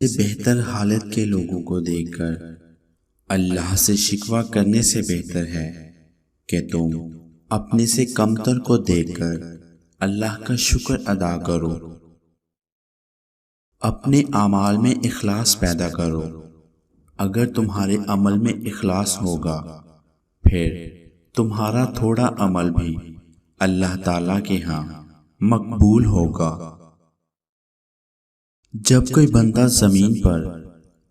بہتر حالت کے لوگوں کو دیکھ کر اللہ سے شکوہ کرنے سے بہتر ہے کہ تم اپنے سے کمتر کو دیکھ کر اللہ کا شکر ادا کرو۔ اپنے اعمال میں اخلاص پیدا کرو۔ اگر تمہارے عمل میں اخلاص ہوگا پھر تمہارا تھوڑا عمل بھی اللہ تعالیٰ کے ہاں مقبول ہوگا۔ جب کوئی بندہ زمین پر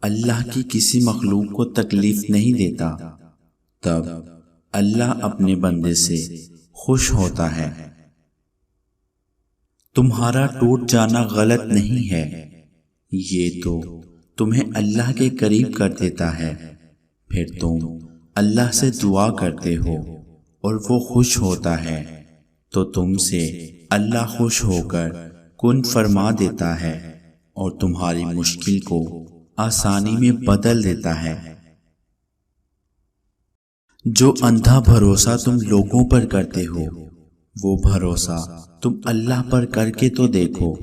اللہ کی کسی مخلوق کو تکلیف نہیں دیتا تب اللہ اپنے بندے سے خوش ہوتا ہے۔ تمہارا ٹوٹ جانا غلط نہیں ہے، یہ تو تمہیں اللہ کے قریب کر دیتا ہے۔ پھر تم اللہ سے دعا کرتے ہو اور وہ خوش ہوتا ہے تو تم سے اللہ خوش ہو کر کن فرما دیتا ہے اور تمہاری مشکل کو آسانی میں بدل دیتا ہے۔ جو اندھا بھروسہ تم لوگوں پر کرتے ہو وہ بھروسہ تم اللہ پر کر کے تو دیکھو۔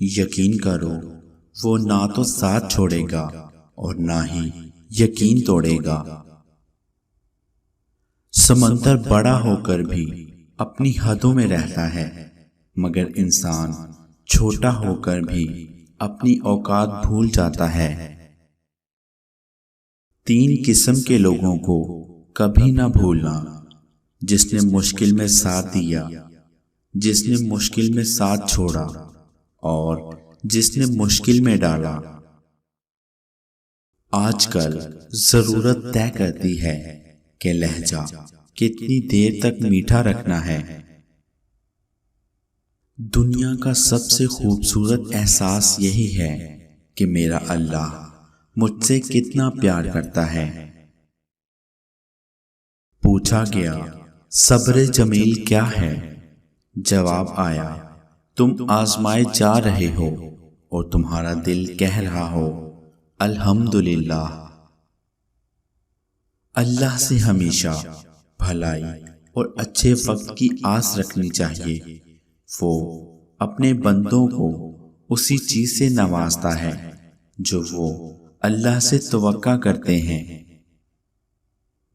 یقین کرو وہ نہ تو ساتھ چھوڑے گا اور نہ ہی یقین توڑے گا۔ سمندر بڑا ہو کر بھی اپنی حدوں میں رہتا ہے مگر انسان چھوٹا ہو کر بھی اپنی اوقات بھول جاتا ہے۔ 3 قسم کے لوگوں کو کبھی نہ بھولنا: جس نے مشکل میں ساتھ دیا، جس نے مشکل میں ساتھ چھوڑا اور جس نے مشکل میں ڈالا۔ آج کل ضرورت طے کرتی ہے کہ لہجہ کتنی دیر تک میٹھا رکھنا ہے۔ دنیا کا سب سے خوبصورت احساس یہی ہے کہ میرا اللہ مجھ سے کتنا پیار کرتا ہے۔ پوچھا گیا صبر جمیل کیا ہے؟ جواب آیا تم آزمائے جا رہے ہو اور تمہارا دل کہہ رہا ہو الحمدللہ۔ اللہ سے ہمیشہ بھلائی اور اچھے وقت کی آس رکھنی چاہیے۔ وہ اپنے بندوں کو اسی چیز سے نوازتا ہے جو وہ اللہ سے توقع کرتے ہیں۔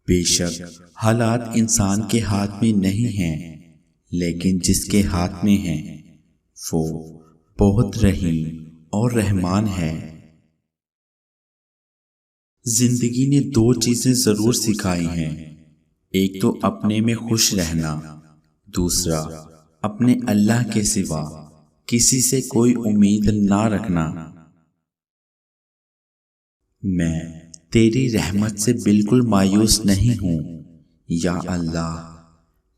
بے شک حالات انسان کے ہاتھ میں نہیں ہیں لیکن جس کے ہاتھ میں ہیں وہ بہت رحیم اور رحمان ہے۔ زندگی نے 2 چیزیں ضرور سکھائی ہیں، ایک تو اپنے میں خوش رہنا، دوسرا اپنے اللہ کے سوا کسی سے کوئی امید نہ رکھنا۔ میں تیری رحمت سے بالکل مایوس نہیں ہوں یا اللہ،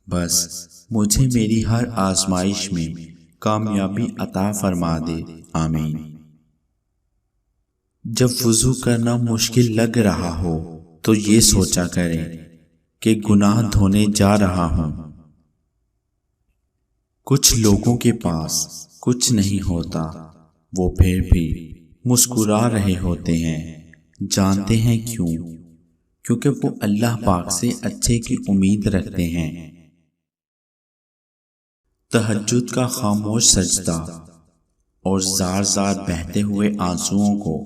بس مجھے میری ہر آزمائش میں کامیابی عطا فرما دے، آمین۔ جب وضو کرنا مشکل لگ رہا ہو تو یہ سوچا کریں کہ گناہ دھونے جا رہا ہوں۔ کچھ لوگوں کے پاس کچھ نہیں ہوتا، وہ پھر بھی مسکرا رہے ہوتے ہیں، جانتے ہیں کیوں؟ کیونکہ وہ اللہ پاک سے اچھے کی امید رکھتے ہیں۔ تہجد کا خاموش سجدہ اور زار زار بہتے ہوئے آنسوؤں کو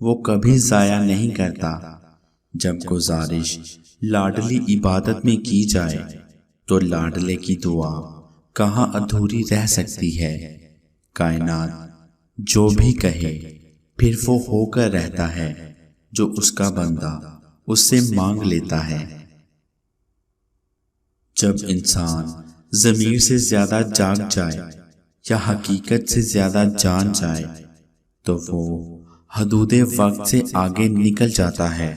وہ کبھی ضائع نہیں کرتا۔ جب گزارش لاڈلی عبادت میں کی جائے تو لاڈلے کی دعا کہاں ادھوری رہ سکتی ہے۔ کائنات جو بھی کہے پھر وہ ہو کر رہتا ہے جو اس کا بندہ اس سے مانگ لیتا ہے۔ جب انسان ضمیر سے زیادہ جاگ جائے یا حقیقت سے زیادہ جان جائے تو وہ حدود وقت سے آگے نکل جاتا ہے۔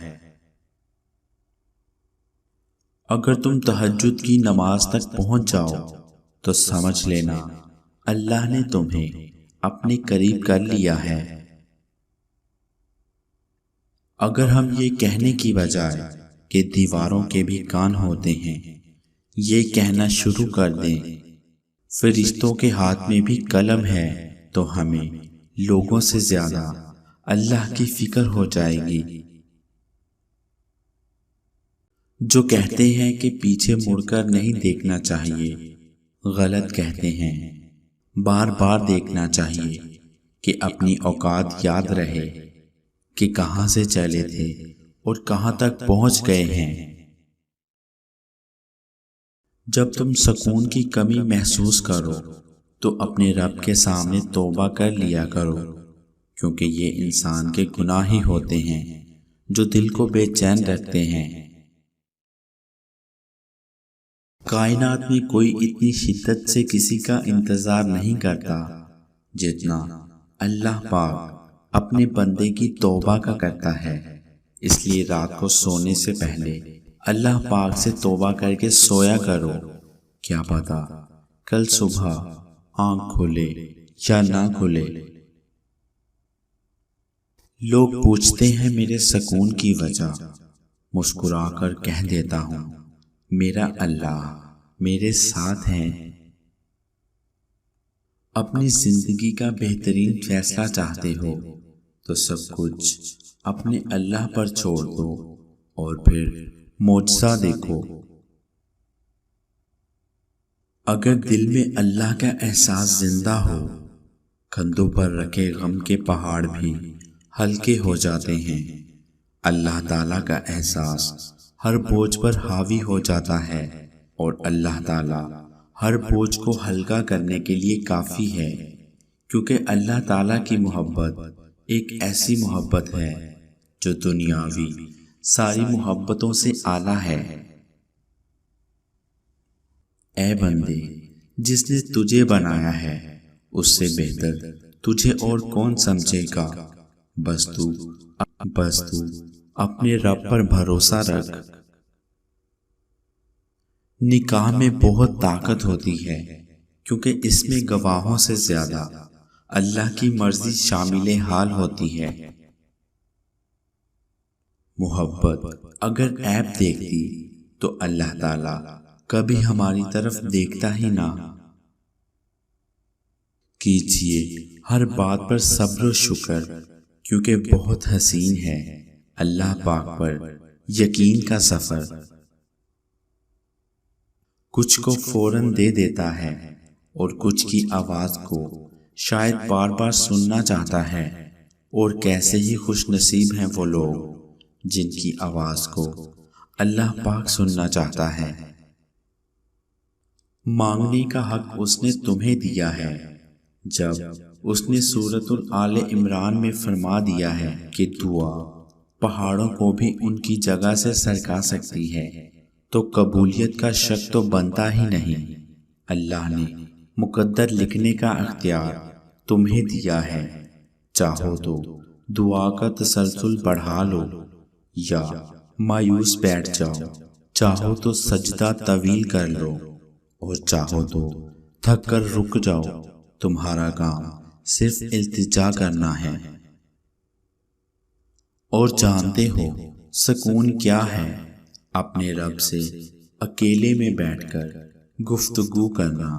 اگر تم تہجد کی نماز تک پہنچ جاؤ تو سمجھ لینا اللہ نے تمہیں اپنے قریب کر لیا ہے۔ اگر ہم یہ کہنے کی بجائے کہ دیواروں کے بھی کان ہوتے ہیں یہ کہنا شروع کر دیں فرشتوں کے ہاتھ میں بھی قلم ہے تو ہمیں لوگوں سے زیادہ اللہ کی فکر ہو جائے گی۔ جو کہتے ہیں کہ پیچھے مڑ کر نہیں دیکھنا چاہیے غلط کہتے ہیں، بار بار دیکھنا چاہیے کہ اپنی اوقات یاد رہے۔ کہ کہاں سے چلے تھے اور کہاں تک پہنچ گئے ہیں۔ جب تم سکون کی کمی محسوس کرو تو اپنے رب کے سامنے توبہ کر لیا کرو، کیونکہ یہ انسان کے گناہ ہی ہوتے ہیں جو دل کو بے چین رکھتے ہیں۔ کائنات میں کوئی اتنی شدت سے کسی کا انتظار نہیں کرتا جتنا اللہ پاک اپنے بندے کی توبہ کا کرتا ہے۔ اس لیے رات کو سونے سے پہلے اللہ پاک سے توبہ کر کے سویا کرو، کیا پتا کل صبح آنکھ کھلے یا نہ کھلے۔ لوگ پوچھتے ہیں میرے سکون کی وجہ، مسکرا کر کہہ دیتا ہوں میرا اللہ میرے ساتھ ہے۔ اپنی زندگی کا بہترین فیصلہ چاہتے ہو تو سب کچھ اپنے اللہ پر چھوڑ دو اور پھر معجزہ دیکھو۔ اگر دل میں اللہ کا احساس زندہ ہو، کندھوں پر رکھے غم کے پہاڑ بھی ہلکے ہو جاتے ہیں۔ اللہ تعالیٰ کا احساس ہر بوجھ پر حاوی ہو جاتا ہے اور اللہ تعالیٰ ہر بوجھ کو ہلکا کرنے کے لیے کافی ہے، کیونکہ اللہ تعالیٰ کی محبت ایک ایسی محبت ہے جو دنیاوی ساری محبتوں سے اعلیٰ ہے۔ اے بندے، جس نے تجھے بنایا ہے اس سے بہتر تجھے اور کون سمجھے گا؟ بس تو اپنے رب پر بھروسہ رکھ۔ نکاح میں بہت طاقت ہوتی ہے، کیونکہ اس میں گواہوں سے زیادہ اللہ کی مرضی شامل حال ہوتی ہے۔ محبت اگر عیب دیکھتی تو اللہ تعالیٰ کبھی ہماری طرف دیکھتا ہی نہ۔ کیجئے ہر بات پر صبر و شکر، کیونکہ بہت حسین ہے اللہ پاک پر یقین کا سفر۔ کچھ کو فوراً دے دیتا ہے اور کچھ کی آواز کو شاید بار بار سننا چاہتا ہے، اور کیسے ہی خوش نصیب ہیں وہ لوگ جن کی آواز کو اللہ پاک سننا چاہتا ہے۔ مانگنے کا حق اس نے تمہیں دیا ہے، جب اس نے سورۃ آل عمران میں فرما دیا ہے کہ دعا پہاڑوں کو بھی ان کی جگہ سے سرکا سکتی ہے، تو قبولیت کا شک تو بنتا ہی نہیں۔ اللہ نے مقدر لکھنے کا اختیار تمہیں دیا ہے، چاہو تو دعا کا تسلسل بڑھا لو یا مایوس بیٹھ جاؤ، چاہو تو سجدہ طویل کر لو اور چاہو تو تھک کر رک جاؤ۔ تمہارا کام صرف التجا کرنا ہے۔ اور جانتے ہو سکون کیا ہے؟ اپنے رب سے اکیلے میں بیٹھ کر گفتگو کرنا۔